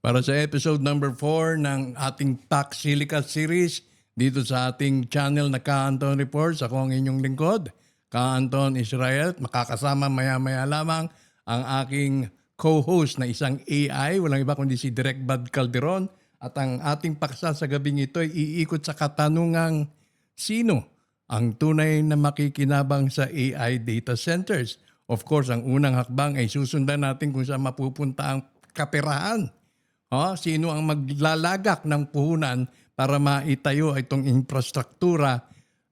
para sa episode number 4 ng ating Pax Silica series dito sa ating channel na Ka-Anton Reports. Ako ang inyong lingkod, Ka-Anton Israel. Makakasama maya-maya lamang ang aking co-host na isang AI, walang iba kundi si Direk Bad Calderon. At ang ating paksa sa gabing ito ay iikot sa katanungang sino ang tunay na makikinabang sa AI data centers. Of course, ang unang hakbang ay susundan natin kung saan mapupunta ang kaperahan. Sino ang maglalagak ng puhunan para maitayo itong infrastruktura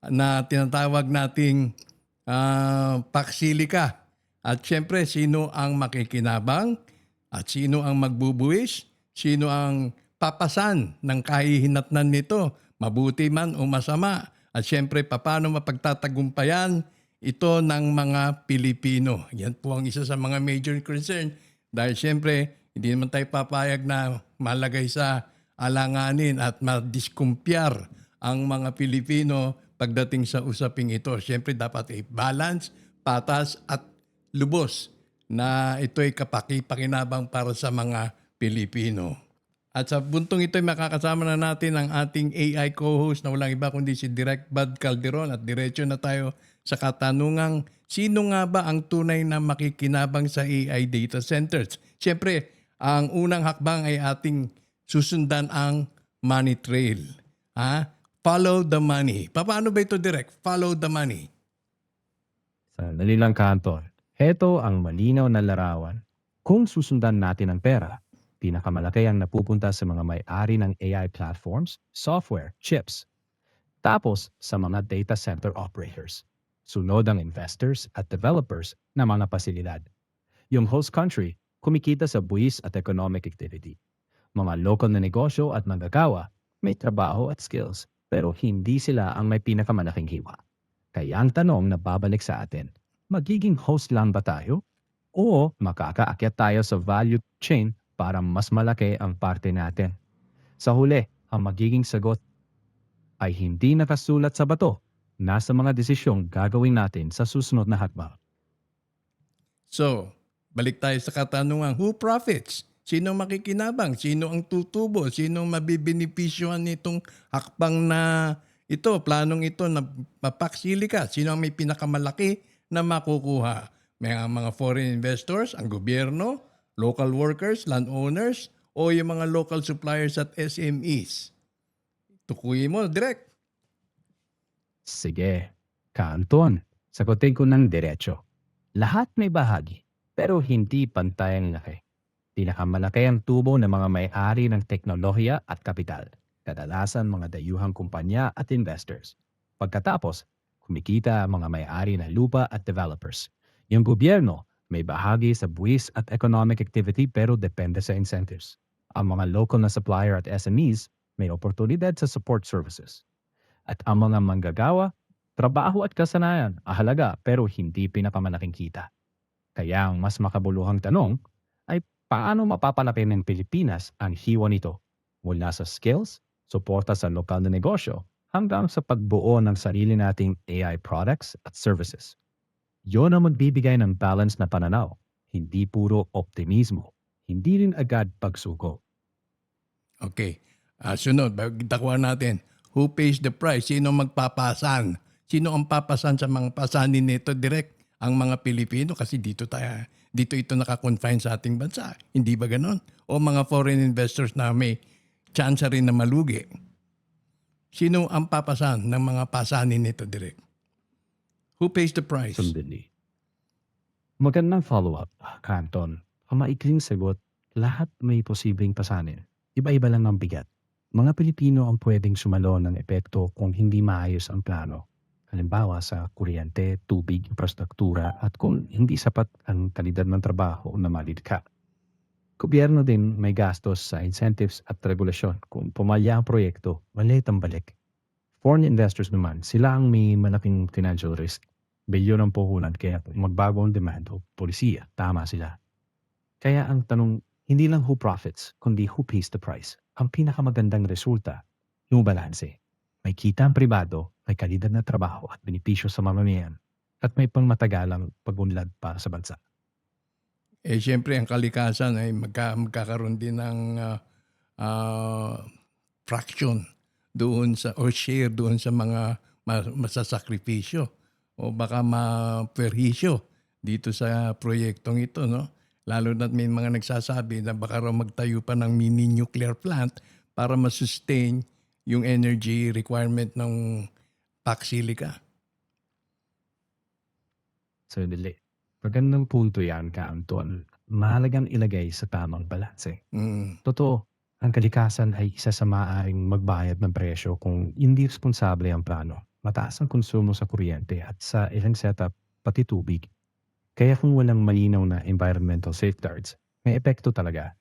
na tinatawag nating Paxilica. At syempre, sino ang makikinabang at sino ang magbubuwis, sino ang papasan ng kahihinatnan nito, mabuti man o masama. At syempre, paano mapagtatagumpayan ito ng mga Pilipino. Yan po ang isa sa mga major concern. Dahil syempre, hindi naman tayo papayag na malagay sa alanganin at madiskumpyar ang mga Pilipino pagdating sa usaping ito. Syempre, dapat balance, patas at lubos na ito ay kapaki-pakinabang para sa mga Pilipino. At sa buntong ito ay makakasama na natin ang ating AI co-host na walang iba kundi si Direk Bad Calderon at diretso na tayo sa katanungang sino nga ba ang tunay na makikinabang sa AI data centers? Siyempre, ang unang hakbang ay ating susundan ang money trail. Follow the money. Paano ba ito, Direk? Follow the money. Sandali lang, Kantor. Heto ang malinaw na larawan. Kung susundan natin ang pera, pinakamalaki ang napupunta sa mga may-ari ng AI platforms, software, chips. Tapos sa mga data center operators. Sunod ang investors at developers na mga pasilidad. Yung host country, kumikita sa buwis at economic activity. Mga local na negosyo at manggagawa, may trabaho at skills, pero hindi sila ang may pinakamalaking hiwa. Kaya ang tanong na babalik sa atin, magiging host lang ba tayo? O makakaakyat tayo sa value chain para mas malaki ang parte natin? Sa huli, ang magiging sagot ay hindi nakasulat sa bato. Nasa mga desisyong gagawin natin sa susunod na hakbang. So, balik tayo sa katanungan, who profits? Sino makikinabang? Sino ang tutubo? Sino ang mabibenepisyohan nitong hakbang na ito, planong ito na Paxilica? Sino ang may pinakamalaki na makukuha? May mga foreign investors, ang gobyerno, local workers, landowners, o yung mga local suppliers at SMEs? Tukuyin mo, direct. Sige, Kanton, sagutin ko ng diretso. Lahat may bahagi, pero hindi pantay ang laki. Pinakamalaki ang tubo ng mga may-ari ng teknolohiya at kapital. Kadalasan mga dayuhang kumpanya at investors. Pagkatapos, kumikita ang mga may-ari ng lupa at developers. Yung gobyerno may bahagi sa buwis at economic activity pero depende sa incentives. Ang mga local na supplier at SMEs may oportunidad sa support services. At ang mga manggagawa, trabaho at kasanayan, ahalaga pero hindi pinakamalaking kita. Kaya ang mas makabuluhang tanong ay paano mapapalaki ng Pilipinas ang hiwa nito mula sa skills, suporta sa lokal na negosyo, hanggang sa pagbuo ng sarili nating AI products at services. Yon ang magbibigay ng balance na pananaw, hindi puro optimismo, hindi rin agad pagsuko. Okay. Sunod, dakuan natin. Who pays the price? Sino magpapasan? Sino ang papasan sa mga pasanin nito? Direct ang mga Pilipino kasi dito ito naka-confine sa ating bansa. Hindi ba ganon? O mga foreign investors na may chance rin na malugi. Sino ang papasan ng mga pasanin nito, direct? Who pays the price? Sandali. Magandang follow-up, Kanton. Ang maikling sagot, lahat may posibleng pasanin. Iba-iba lang ang bigat. Mga Pilipino ang pwedeng sumalo ng epekto kung hindi maayos ang plano. Halimbawa sa kuryente, tubig, infrastruktura at kung hindi sapat ang kalidad ng trabaho na malidka. Gobyerno din may gastos sa incentives at regulasyon. Kung pumalya ang proyekto, maliit ang balik. Foreign investors naman, sila ang may malaking financial risk. Bilyon ang puhunan kaya magbago ang demand o polisiya, tama sila. Kaya ang tanong, hindi lang who profits, kundi who pays the price. Ang pinakamagandang resulta, yung balanse. May kita ang pribado, may kalidad na trabaho at benepisyo sa mamamayan, at may pangmatagalang pag-unlad para sa bansa. Siyempre ang kalikasan ay magkakaroon din ng ah, fraction doon sa or share doon sa mga masasakripisyo o baka maperhisyo dito sa proyektong ito, no? Lalo na't may mga nagsasabi na baka raw magtayo pa ng mini nuclear plant para masustain yung energy requirement ng Pac Silica. Certainly. Magandang punto yan, Anton. Mahalagang ilagay sa tamang balanse. Mm. Totoo, ang kalikasan ay isa sa maaaring magbayad ng presyo kung hindi responsable ang plano. Mataas ang konsumo sa kuryente at sa ilang setup, pati tubig. Kaya kung walang malinaw na environmental safeguards, may epekto talaga.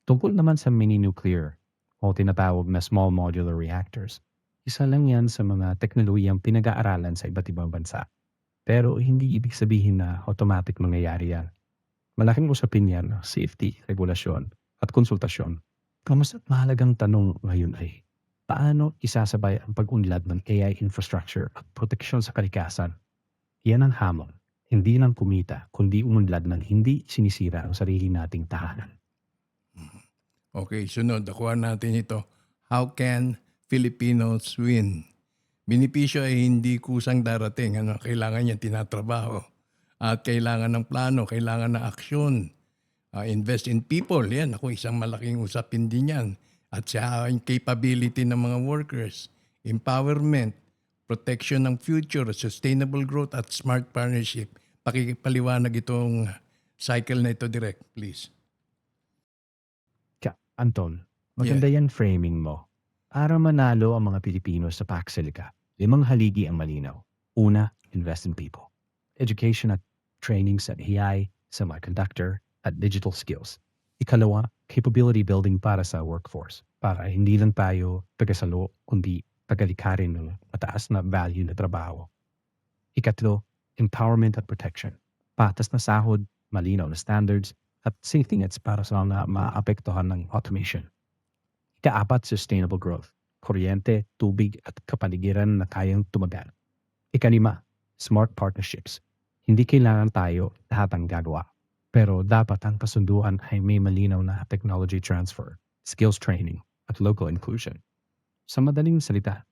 Tungkol naman sa mini-nuclear o tinatawag na small modular reactors, isa lang yan sa mga teknolohiyang pinag-aaralan sa iba't ibang bansa. Pero hindi ibig sabihin na automatic mangyayari yan. Malaking usapin yan, safety, regulasyon, at konsultasyon. Mas at mahalagang tanong ngayon ay, paano isasabay ang pag-unlad ng AI infrastructure at proteksyon sa kalikasan? Yan ang hamon. Hindi lang kumita, kundi umunlad ng hindi sinisira ang sarili nating tahanan. Okay, sunod. Nakuha natin ito. How can Filipinos win? Benepisyo ay hindi kusang darating. Kailangan niya tinatrabaho. At kailangan ng plano, kailangan ng aksyon. Invest in people. Yan, isang malaking usapin din yan. At sa capability ng mga workers. Empowerment, protection ng future, sustainable growth at smart partnership. Pakipaliwanag itong cycle na ito direct, please. Anton, maganda yan framing mo. Para manalo ang mga Pilipino sa Pac Silica, 5 haligi ang malinaw. Una, invest in people. Education at training sa AI, semiconductor, at digital skills. Ikalawa, capability building para sa workforce. Para hindi lang tayo tagasalo, kundi tagalikarin ng mataas na value na trabaho. Ikatlo, empowerment at protection. Patas na sahod, malinaw na standards, at safety nets para sa mga maapektuhan ng automation. Ikaapat, sustainable growth. Kuryente, tubig at kapaligiran na kayang tumagal. Ikalima, smart partnerships. Hindi kailangan tayo lahat ang gagawa. Pero dapat ang kasunduan ay may malinaw na technology transfer, skills training, at local inclusion. Sa madaling salita,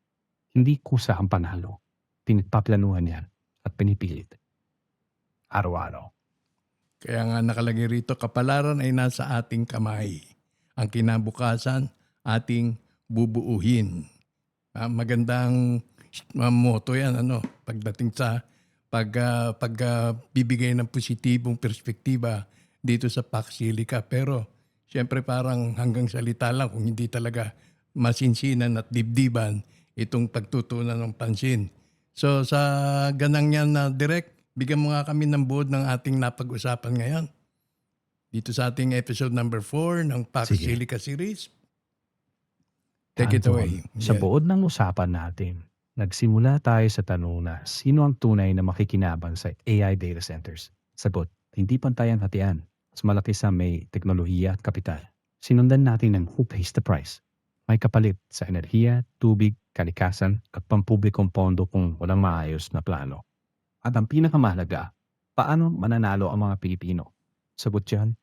hindi kusa ang panalo. Pinagpaplanuhan yan at pinipilit. Araw-araw. Kaya nga nakalagay rito, kapalaran ay nasa ating kamay. Ang kinabukasan, ating bubuuhin. Magandang motto yan, pagdating sa pagbibigay ng positibong perspektiba dito sa Pac Silica. Pero siyempre parang hanggang salita lang kung hindi talaga masinsinan at dibdiban itong pagtutunan ng pansin. So sa ganang yan na direct, bigyan mo nga kami ng buod ng ating napag-usapan ngayon. Dito sa ating episode number 4 ng Pac Sige. Silica series. Take it Anton, away. Sa buod ng usapan natin, nagsimula tayo sa tanong na sino ang tunay na makikinabang sa AI data centers? Sagot, hindi pantayan hatian. Mas malaki sa may teknolohiya at kapital. Sinundan natin ng who pays the price. May kapalit sa enerhiya, tubig, kalikasan at pampublikong pondo kung walang maayos na plano. At ang pinakamahalaga, paano mananalo ang mga Pilipino? Sagot yan,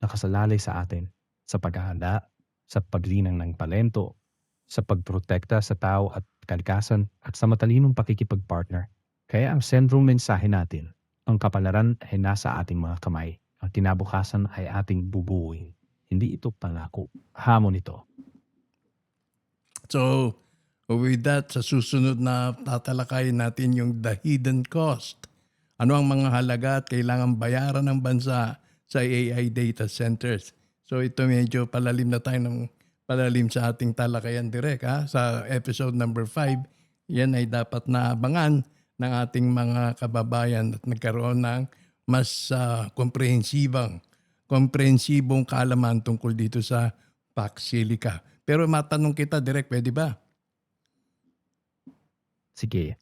nakasalalay sa atin, sa paghahanda, sa paglinang ng talento, sa pagprotekta sa tao at kalikasan at sa matalinong pakikipagpartner. Kaya ang sentrum mensahe natin, ang kapalaran ay nasa ating mga kamay. Ang kinabukasan ay ating bubuuin. Hindi ito pangako, hamon ito. So, with that, sa susunod na tatalakayin natin yung the hidden cost. Ano ang mga halaga at kailangan bayaran ng bansa sa AI data centers. So ito medyo palalim na tayo ng palalim sa ating talakayan direct. Sa episode number 5, yan ay dapat naabangan ng ating mga kababayan at nagkaroon ng mas komprehensibong kaalaman tungkol dito sa Pac Silica. Pero matanong kita direct, pwede ba? Sige.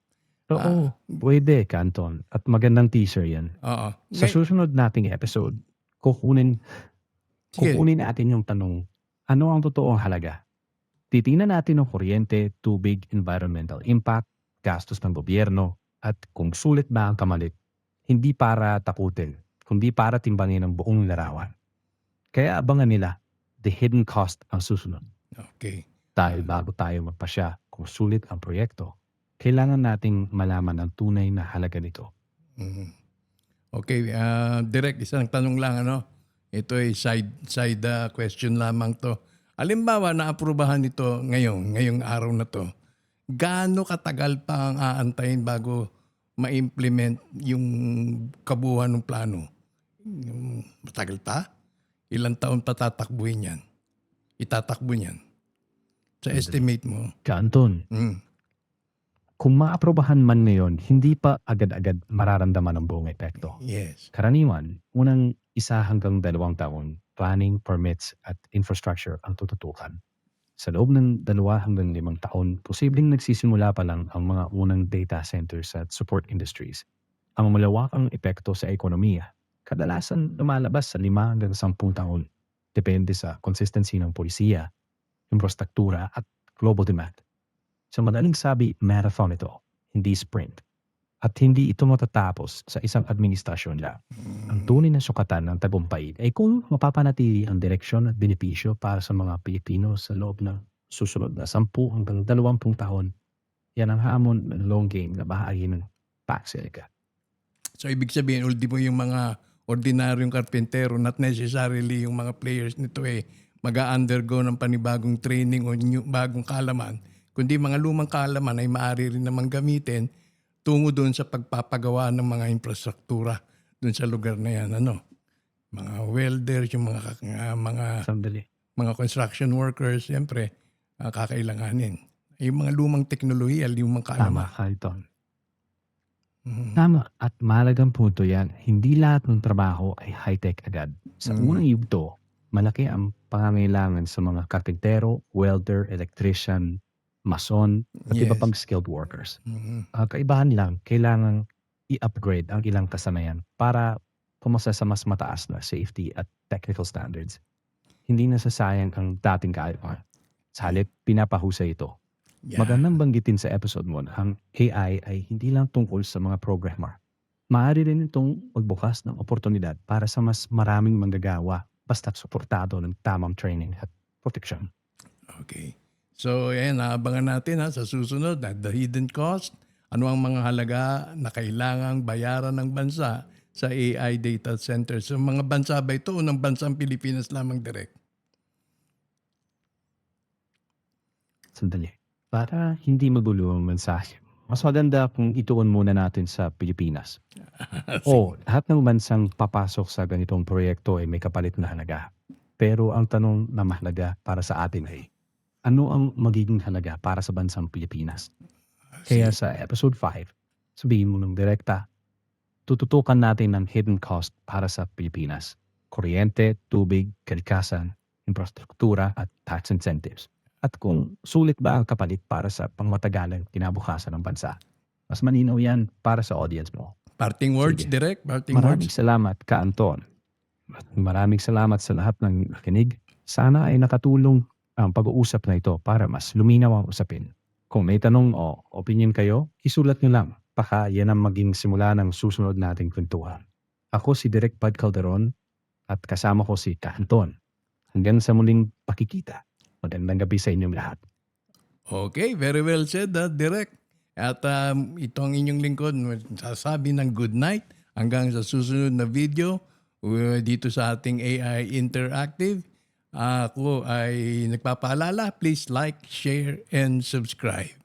Oo, pwede, Kanton. At magandang teaser yan. Oo. Sa susunod nating episode, kukunin natin yung tanong, ano ang totoong halaga? Titingnan natin ang kuryente, tubig, environmental impact, gastos ng gobyerno, at kung sulit ba ang kamalit. Hindi para takutin, kundi para timbangin ang buong larawan. Kaya abangan nila, the hidden cost ang susunod. Okay. Dahil bago tayo magpasya kung sulit ang proyekto, kailangan nating malaman ang tunay na halaga nito. Mhm. Okay, direct isang tanong lang ano. Ito ay side question lamang to. Halimbawa na-aprobahan ito ngayong araw na to. Gaano katagal pa ang aantayin bago ma-implement yung kabuuan ng plano? Matagal pa? Ilang taon pa tatakbuhin yan? Itatakbo niyan? Sa estimate mo? Kaanton, Mm. kung maaprobahan man ngayon, hindi pa agad-agad mararamdaman ang buong epekto. Yes. Karaniwan, unang 1 hanggang 2 taon, planning, permits at infrastructure ang tututukan. Sa loob ng 2 hanggang 5 taon, posibleng nagsisimula pa lang ang mga unang data centers at support industries. Ang malawakang epekto sa ekonomiya, kadalasan lumalabas sa 5 hanggang 10 taon. Depende sa consistency ng polisiya, infrastruktura at global demand. Sa madaling sabi, marathon ito, hindi sprint. At hindi ito matatapos sa isang administrasyon lang. Ang tunay na sukatan ng tagumpay ay kung mapapanatili ang direksyon at benepisyo para sa mga Pilipino sa loob ng susunod na 10 hanggang 20 taon. Yan ang hamon ng long game na bahagi ng Paxilga. So ibig sabihin, ultimo yung mga ordinaryong karpentero, not necessarily yung mga players nito mag-undergo ng panibagong training o bagong kalaman, kundi mga lumang kalaman ay maaari rin namang gamitin tungo doon sa pagpapagawa ng mga infrastruktura doon sa lugar na yan. Ano? Mga welders, yung Sandali. mga construction workers, siyempre, kakailanganin. Yung mga lumang teknolohiya, lumang Tama kaalaman. ka ito. Mhm. Tama at mahalagang punto yan. Hindi lahat ng trabaho ay high-tech agad. Sa unang yugto, malaki ang pangangailangan sa mga karpentero, welder, electrician, mason, at iba Yes. pang skilled workers. Mhm. Kaibahan lang, kailangang i-upgrade ang ilang kasanayan para pumasa sa mas mataas na safety at technical standards. Hindi nasasayang ang dating kaalaman. Sa halip, pinapahusay ito. Yeah. Magandang banggitin sa episode mo na ang AI ay hindi lang tungkol sa mga programmer. Maaari rin itong magbukas ng oportunidad para sa mas maraming manggagawa basta't suportado ng tamang training at protection. Okay. So, ayan, naabangan natin sa susunod na the hidden cost. Ano ang mga halaga na kailangang bayaran ng bansa sa AI data center? So, mga bansa ba ito o ng bansang Pilipinas lamang direct? Sandali. Para hindi magulo ang mensahe, mas maganda kung ituon muna natin sa Pilipinas. Lahat ng bansang papasok sa ganitong proyekto ay may kapalit na halaga. Pero ang tanong na mahalaga para sa atin ay, ano ang magiging halaga para sa bansang Pilipinas? Kaya sa episode 5, sabihin mo ng direkta, tututukan natin ang hidden cost para sa Pilipinas. Kuryente, tubig, kalikasan, infrastruktura at tax incentives. At kung sulit ba ang kapalit para sa pangmatagalang kinabukasan ng bansa. Mas malinaw yan para sa audience mo. Parting words, Sige. direct? Parting Maraming words? salamat, Ka Anton. Maraming salamat sa lahat ng nakinig. Sana ay nakatulong ang pag-uusap na ito para mas luminaw ang usapin. Kung may tanong o opinion kayo, isulat nyo lang. Baka yan ang maging simula ng susunod nating kwentuhan. Ako si Direk Bud Calderon at kasama ko si Ka Anton. Hanggang sa muling pakikita. Magandang gabi sa inyong lahat. Okay, very well said, direct. At ito ang inyong lingkod, sasabi ng good night hanggang sa susunod na video dito sa ating AI Interactive. Ako ay nagpapaalala, please like, share, and subscribe.